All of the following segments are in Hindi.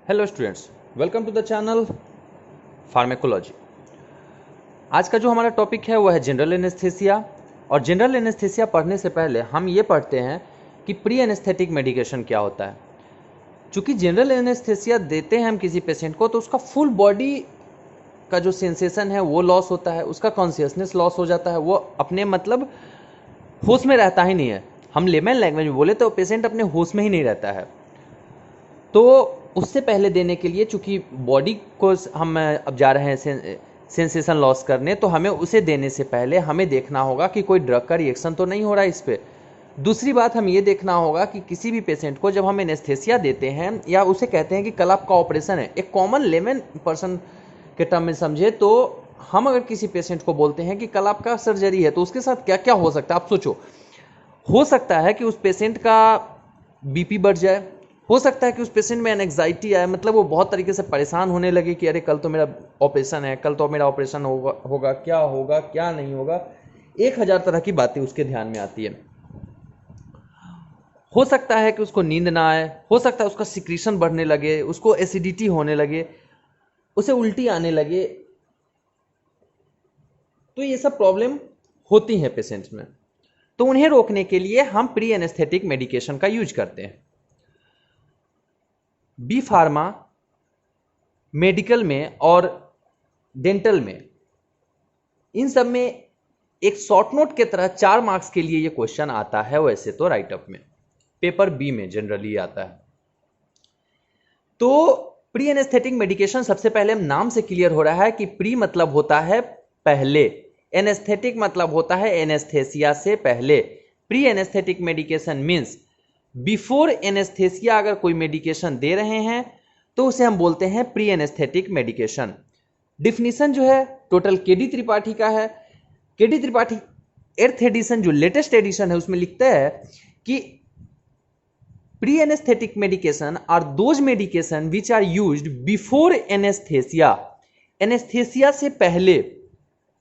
Hello students, welcome to the channel pharmacology. आज का जो हमारा टॉपिक है वो है जनरल एनेस्थेसिया। और जनरल एनेस्थेसिया पढ़ने से पहले हम ये पढ़ते हैं कि प्री एनेस्थेटिक मेडिकेशन क्या होता है। चूँकि जनरल एनेस्थेसिया देते हैं हम किसी पेशेंट को तो उसका फुल बॉडी का जो सेंसेशन है वो लॉस होता है, उसका कॉन्शियसनेस लॉस हो जाता है, वो अपने मतलब होश में रहता ही नहीं है। हम लेमन लैंग्वेज में बोले तो पेशेंट अपने होश में ही नहीं रहता है। तो उससे पहले देने के लिए, चूंकि बॉडी को हम अब जा रहे हैं सेंसेशन लॉस करने, तो हमें उसे देने से पहले हमें देखना होगा कि कोई ड्रग का रिएक्शन तो नहीं हो रहा है इस पर। दूसरी बात हम ये देखना होगा कि किसी भी पेशेंट को जब हम एनेस्थेसिया देते हैं या उसे कहते हैं कि कल आपका ऑपरेशन है, एक कॉमन लेमन पर्सन के टर्म में समझे तो हम अगर किसी पेशेंट को बोलते हैं कि कल आपका सर्जरी है तो उसके साथ क्या क्या हो सकता है आप सोचो। हो सकता है कि उस पेशेंट का बीपी बढ़ जाए, हो सकता है कि उस पेशेंट में एंग्जाइटी आए, मतलब वो बहुत तरीके से परेशान होने लगे कि अरे कल तो मेरा ऑपरेशन है, कल तो मेरा ऑपरेशन होगा क्या नहीं होगा। 1000 तरह की बातें उसके ध्यान में आती है। हो सकता है कि उसको नींद ना आए, हो सकता है उसका सिक्रीशन बढ़ने लगे, उसको एसिडिटी होने लगे, उसे उल्टी आने लगे। तो ये सब प्रॉब्लम होती हैं पेशेंट्स में। तो उन्हें रोकने के लिए हम प्री एनेस्थेटिक मेडिकेशन का यूज करते हैं। बी फार्मा, मेडिकल में और डेंटल में, इन सब में एक शॉर्ट नोट के तरह 4 मार्क्स के लिए ये क्वेश्चन आता है। वैसे तो राइटअप में, पेपर बी में जनरली आता है। तो प्री एनेस्थेटिक मेडिकेशन सबसे पहले हम नाम से क्लियर हो रहा है कि प्री मतलब होता है पहले, एनेस्थेटिक मतलब होता है एनेस्थेसिया से पहले। Pre anaesthetic medication means before anaesthesia अगर कोई मेडिकेशन दे रहे हैं तो उसे हम बोलते हैं प्री एनेस्थेटिक मेडिकेशन। डिफिनीशन जो है टोटल केडी त्रिपाठी का है। केडी त्रिपाठी 8th एडिशन जो लेटेस्ट एडिशन है उसमें लिखता है कि pre anaesthetic medication are those medication which are used before anaesthesia, anaesthesia से पहले,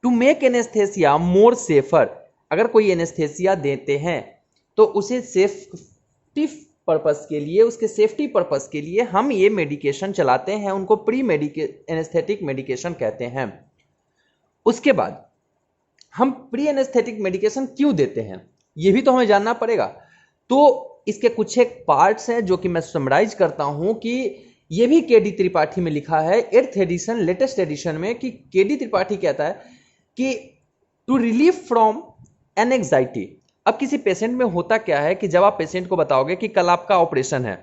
to make anaesthesia more safer. अगर कोई एनेस्थेसिया देते हैं तो उसे सेफ्टी पर्पस के लिए, उसके सेफ्टी पर्पस के लिए हम ये मेडिकेशन चलाते हैं, उनको प्री एनेस्थेटिक मेडिकेशन कहते हैं। उसके बाद हम प्री एनेस्थेटिक मेडिकेशन क्यों देते हैं ये भी तो हमें जानना पड़ेगा। तो इसके कुछ एक पार्ट्स हैं जो कि मैं समराइज करता हूं कि ये भी केडी त्रिपाठी में लिखा है 8th एडिशन लेटेस्ट एडिशन में, कि केडी त्रिपाठी कहता है कि टू रिलीव फ्रॉम एंजाइटी। अब किसी पेशेंट में होता क्या है कि जब आप पेशेंट को बताओगे कि कल आपका ऑपरेशन है,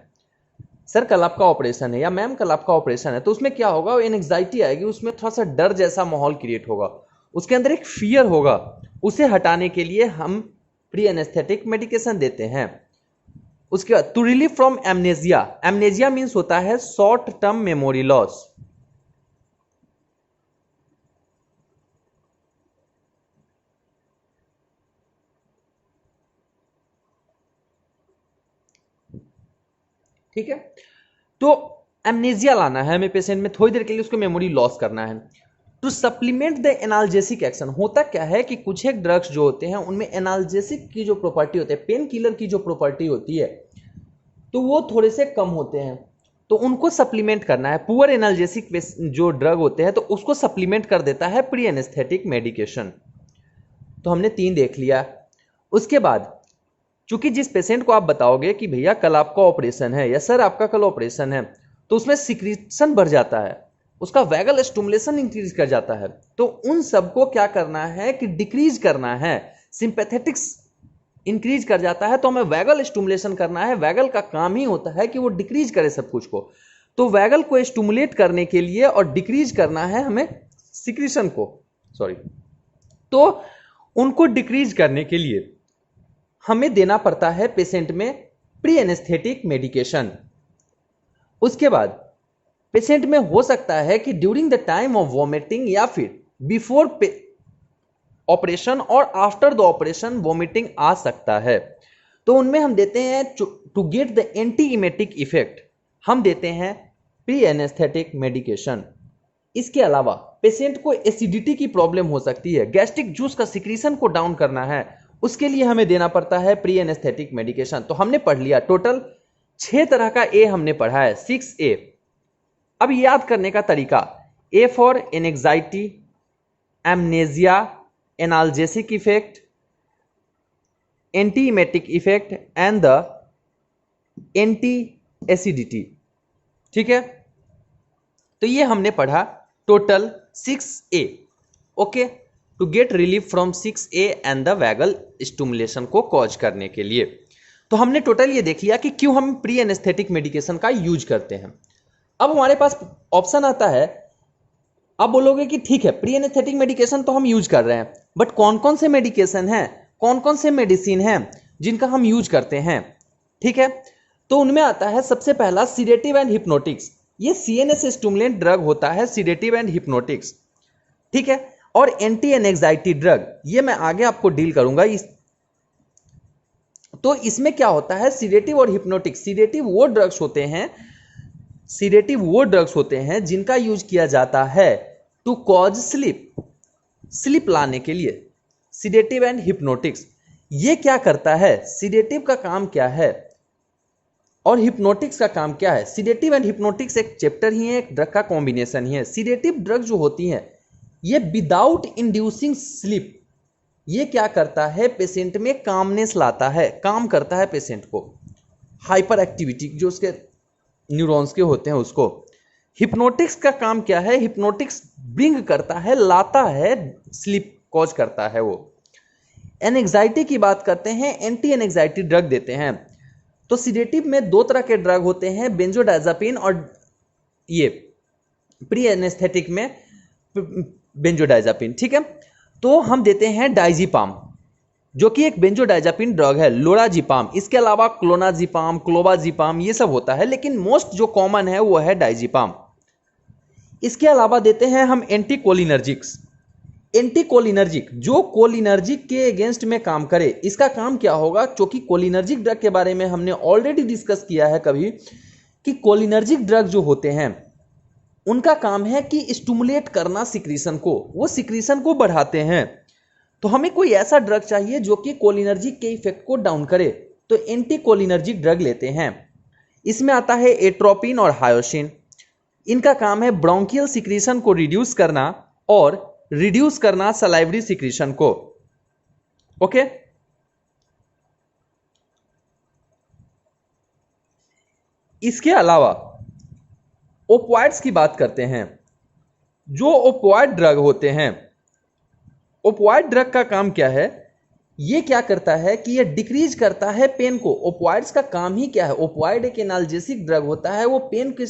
सर कल आपका ऑपरेशन है, या मैम कल आपका ऑपरेशन है, तो उसमें क्या होगा, वो एंजाइटी आएगी, उसमें थोड़ा सा डर जैसा माहौल क्रिएट होगा, उसके अंदर एक फियर होगा। उसे हटाने के लिए हम प्री एनेस्थेटिक मेडिकेशन देते हैं। उसके बाद to relieve from amnesia. Amnesia means होता है शॉर्ट टर्म मेमोरी लॉस। ठीक है, तो एमनेजिया लाना है हमें पेशेंट में, थोड़ी देर के लिए उसको मेमोरी लॉस करना है। To supplement the analgesic action, होता क्या है कि कुछ एक ड्रग्स जो होते हैं उनमें एनाल्जेसिक की जो प्रॉपर्टी होती है, पेन किलर की जो प्रॉपर्टी होती है, तो वो थोड़े से कम होते हैं, तो उनको सप्लीमेंट करना है। पुअर एनाल्जेसिक जो ड्रग होते हैं तो उसको सप्लीमेंट कर देता है प्री एनेस्थेटिक मेडिकेशन। तो हमने 3 देख लिया। उसके बाद चूंकि जिस पेशेंट को आप बताओगे कि भैया कल आपका ऑपरेशन है या सर आपका कल ऑपरेशन है, तो उसमें सिक्रीशन बढ़ जाता है, उसका वैगल स्टिमुलेशन इंक्रीज कर जाता है। तो उन सबको क्या करना है कि डिक्रीज करना है, सिंपैथेटिक्स इंक्रीज कर जाता है तो हमें वैगल स्टिमुलेशन करना है। वैगल का काम ही होता है कि वो डिक्रीज करे सब कुछ को, तो वैगल को स्टिमुलेट करने के लिए और डिक्रीज करना है हमें सिक्रीशन को, तो उनको डिक्रीज करने के लिए हमें देना पड़ता है पेशेंट में प्री एनेस्थेटिक मेडिकेशन। उसके बाद पेशेंट में हो सकता है कि during the time of vomiting या फिर बिफोर ऑपरेशन और आफ्टर द ऑपरेशन वॉमिटिंग आ सकता है, तो उनमें हम देते हैं to get the anti emetic effect, हम देते हैं प्री एनेस्थेटिक मेडिकेशन। इसके अलावा पेशेंट को एसिडिटी की प्रॉब्लम हो सकती है, गैस्ट्रिक जूस का सिक्रीशन को डाउन करना है, उसके लिए हमें देना पड़ता है प्री एनेस्थेटिक मेडिकेशन। तो हमने पढ़ लिया टोटल 6 तरह का ए हमने पढ़ा है, 6A। अब याद करने का तरीका, A for anxiety, amnesia, analgesic effect, antiemetic effect and the anti acidity. ठीक है, तो ये हमने पढ़ा total 6A। Okay, to get relief from 6A and the vagal stimulation को कॉज करने के लिए। तो हमने टोटल ये देख लिया कि क्यों हम प्री एनेस्थेटिक मेडिकेशन का यूज करते हैं। अब हमारे पास ऑप्शन आता है, आप बोलोगे कि ठीक है प्री एनेस्थेटिक मेडिकेशन तो हम यूज कर रहे हैं, बट कौन कौन से मेडिकेशन हैं, कौन कौन से मेडिसिन हैं जिनका हम यूज करते हैं। ठीक है, तो उनमें आता है सबसे पहला सीडेटिव एंड हिप्नोटिक्स। ये सीएनएस स्टिमुलेंट ड्रग होता है, सीडेटिव एंड हिप्नोटिक्स। ठीक है, और एंटी एंजाइटी ड्रग, ये मैं आगे आपको डील करूंगा। तो इसमें क्या होता है, सीडेटिव और हिप्नोटिक। सीडेटिव वो ड्रग्स होते हैं जिनका यूज किया जाता है टू कॉज स्लीप लाने के लिए। सीडेटिव एंड हिप्नोटिक्स ये क्या करता है, सीडेटिव का काम क्या है और हिप्नोटिक्स का काम क्या है। सीडेटिव एंड हिप्नोटिक्स एक चैप्टर ही है, एक ड्रग का कॉम्बिनेशन ही है। सीडेटिव ड्रग जो होती हैं ये विदाउट इंड्यूसिंग स्लीप, ये क्या करता है, पेशेंट में कामनेस लाता है, काम करता है पेशेंट को, हाइपर एक्टिविटी जो उसके न्यूरॉन्स के होते हैं उसको। हिप्नोटिक्स का काम क्या है, हिप्नोटिक्स ब्रिंग करता है, लाता है, स्लीप कॉज करता है वो। एनेक्साइटी की बात करते हैं, एंटी एनेक्साइटी ड्रग देते हैं। तो सीडेटिव में दो तरह के ड्रग होते हैं, बेंजोडाइजापिन और ये प्री एनेस्थेटिक में बेंजोडाइजापिन। ठीक है, तो हम देते हैं डाइजीपाम जो कि एक बेंजोडाइजापिन ड्रग है, लोराजीपाम। इसके अलावा क्लोनाजीपाम, क्लोबाजीपाम ये सब होता है, लेकिन मोस्ट जो कॉमन है वो है डाइजीपाम। इसके अलावा देते हैं हम एंटीकोलिनर्जिक्स। एंटीकोलिनर्जिक जो कोलिनर्जिक के अगेंस्ट में काम करे, इसका काम क्या होगा, क्योंकि कोलिनर्जिक ड्रग के बारे में हमने ऑलरेडी डिस्कस किया है कभी कि कोलिनर्जिक ड्रग जो होते हैं उनका काम है कि स्टिमुलेट करना सिक्रीशन को, वो सिक्रीशन को बढ़ाते हैं। तो हमें कोई ऐसा ड्रग चाहिए जो कि कोलिनर्जिक के इफेक्ट को डाउन करे, तो एंटी कोलिनर्जिक ड्रग लेते हैं। इसमें आता है एट्रोपिन और हायोसिन। इनका काम है ब्रोंकियल सिक्रीशन को रिड्यूस करना और रिड्यूस करना सलाइवरी सिक्रीशन को। ओके, इसके अलावा ओपिएट्स की बात करते हैं। जो ओपिएट ड्रग होते हैं, ओपिएट ड्रग का काम क्या है, ये क्या करता है कि ये डिक्रीज करता है पेन को। ओपिएट्स का काम ही क्या है, ओपिएट एक एनाल्जेसिक ड्रग होता है, वो पेन के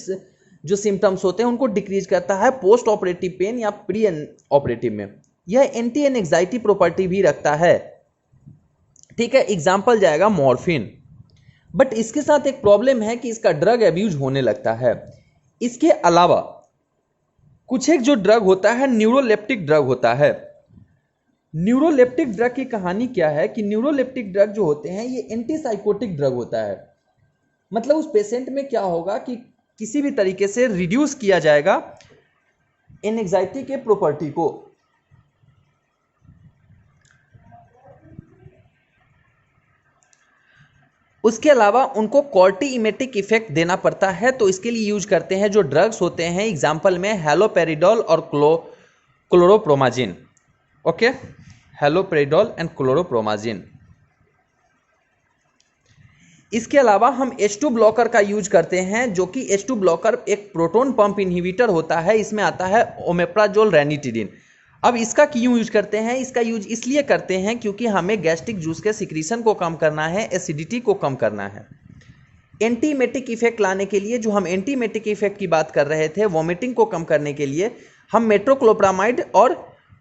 जो सिम्टम्स होते हैं उनको डिक्रीज करता है पोस्ट ऑपरेटिव पेन या प्री ऑपरेटिव में। यह एंटी एंजाइटी प्रॉपर्टी भी रखता है। ठीक है, एग्जाम्पल जाएगा मॉर्फिन। बट इसके साथ एक प्रॉब्लम है कि इसका ड्रग एब्यूज होने लगता है। इसके अलावा कुछ एक जो ड्रग होता है न्यूरोलेप्टिक ड्रग होता है। न्यूरोलेप्टिक ड्रग की कहानी क्या है कि न्यूरोलेप्टिक ड्रग जो होते हैं ये एंटीसाइकोटिक ड्रग होता है। मतलब उस पेशेंट में क्या होगा कि किसी भी तरीके से रिड्यूस किया जाएगा एंजाइटी के प्रॉपर्टी को। उसके अलावा उनको कॉर्टिइमेटिक इफेक्ट देना पड़ता है, तो इसके लिए यूज करते हैं जो ड्रग्स होते हैं, एग्जाम्पल में हैलोपेरिडोल और क्लोरोप्रोमाजिन। Okay, हैलोपेरिडोल and क्लोरोप्रोमाजिन। इसके अलावा हम H2 ब्लॉकर का यूज करते हैं, जो कि H2 ब्लॉकर एक प्रोटॉन पंप इनहिबिटर होता है। इसमें आता है ओमेप्राजोल रेनिटिडिन। अब इसका क्यों यूज करते हैं, इसका यूज इसलिए करते हैं क्योंकि हमें गैस्ट्रिक जूस के सिक्रीशन को कम करना है, एसिडिटी को कम करना है। एंटीमेटिक इफेक्ट लाने के लिए, जो हम एंटीमेटिक इफेक्ट की बात कर रहे थे, वॉमिटिंग को कम करने के लिए हम मेट्रोक्लोप्रामाइड और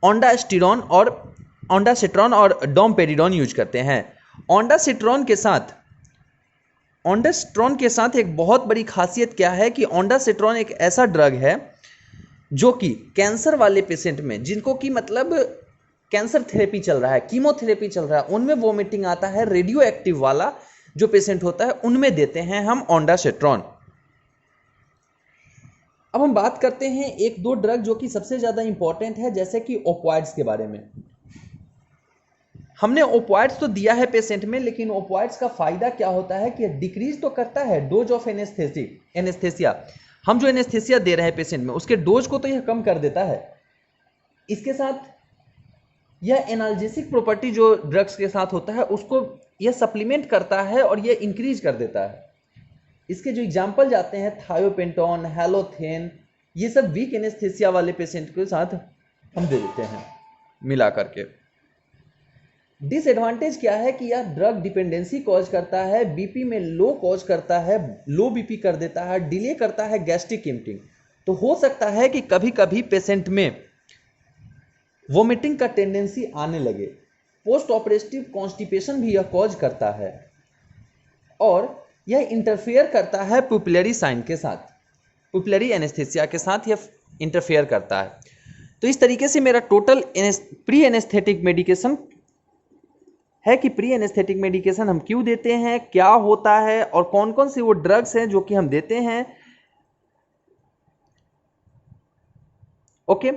ओंडासिट्रॉन और डोमपेरिडोन यूज करते हैं। ओंडासिट्रॉन के साथ एक बहुत बड़ी खासियत क्या है कि ओंडासिट्रॉन एक ऐसा ड्रग है जो कि कैंसर वाले पेशेंट में, जिनको कि मतलब कैंसर थेरेपी चल रहा है, कीमोथेरेपी चल रहा है, उनमें वोमिटिंग आता है, रेडियो एक्टिव वाला जो पेशेंट होता है उनमें देते हैं हम ओंडासिट्रॉन। अब हम बात करते हैं एक दो ड्रग जो कि सबसे ज्यादा इंपॉर्टेंट है, जैसे कि ओपिएट्स के बारे में। हमने ओपिएट्स तो दिया है पेशेंट में, लेकिन ओपिएट्स का फायदा क्या होता है कि डिक्रीज तो करता है डोज ऑफ एनेस्थेसिया। हम जो एनेस्थेसिया दे रहे हैं पेशेंट में उसके डोज को तो यह कम कर देता है, इसके साथ यह एनाल्जेसिक प्रॉपर्टी जो ड्रग्स के साथ होता है उसको यह सप्लीमेंट करता है और यह इंक्रीज कर देता है। इसके जो एग्जाम्पल जाते हैं थायोपेंटॉन, हैलोथेन, ये सब वीक एनेस्थेसिया वाले पेशेंट के साथ हम दे देते हैं मिला करके। डिसएडवांटेज क्या है कि यह ड्रग डिपेंडेंसी कॉज करता है, बीपी में लो कॉज करता है, लो बीपी कर देता है, डिले करता है गैस्ट्रिक एम्प्टिंग। तो हो सकता है कि कभी कभी पेशेंट में वोमिटिंग का टेंडेंसी आने लगे, पोस्ट ऑपरेटिव कॉन्स्टिपेशन भी यह कॉज करता है, और यह इंटरफेयर करता है पुपिलरी साइन के साथ, पुपिलरी एनेस्थेसिया के साथ यह इंटरफेयर करता है। तो इस तरीके से मेरा टोटल प्री एनेस्थेटिक मेडिकेशन है कि प्री एनेस्थेटिक मेडिकेशन हम क्यों देते हैं, क्या होता है, और कौन कौन से वो ड्रग्स हैं जो कि हम देते हैं। ओके,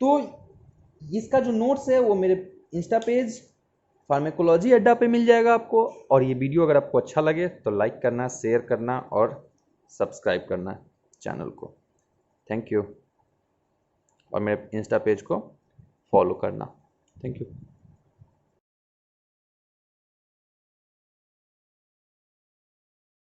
तो इसका जो नोट्स है वो मेरे इंस्टा पेज फार्मेकोलॉजी अड्डा पे मिल जाएगा आपको। और ये वीडियो अगर आपको अच्छा लगे तो लाइक करना, शेयर करना और सब्सक्राइब करना चैनल को। Thank you. और मेरे इंस्टा पेज को फॉलो करना। Thank you.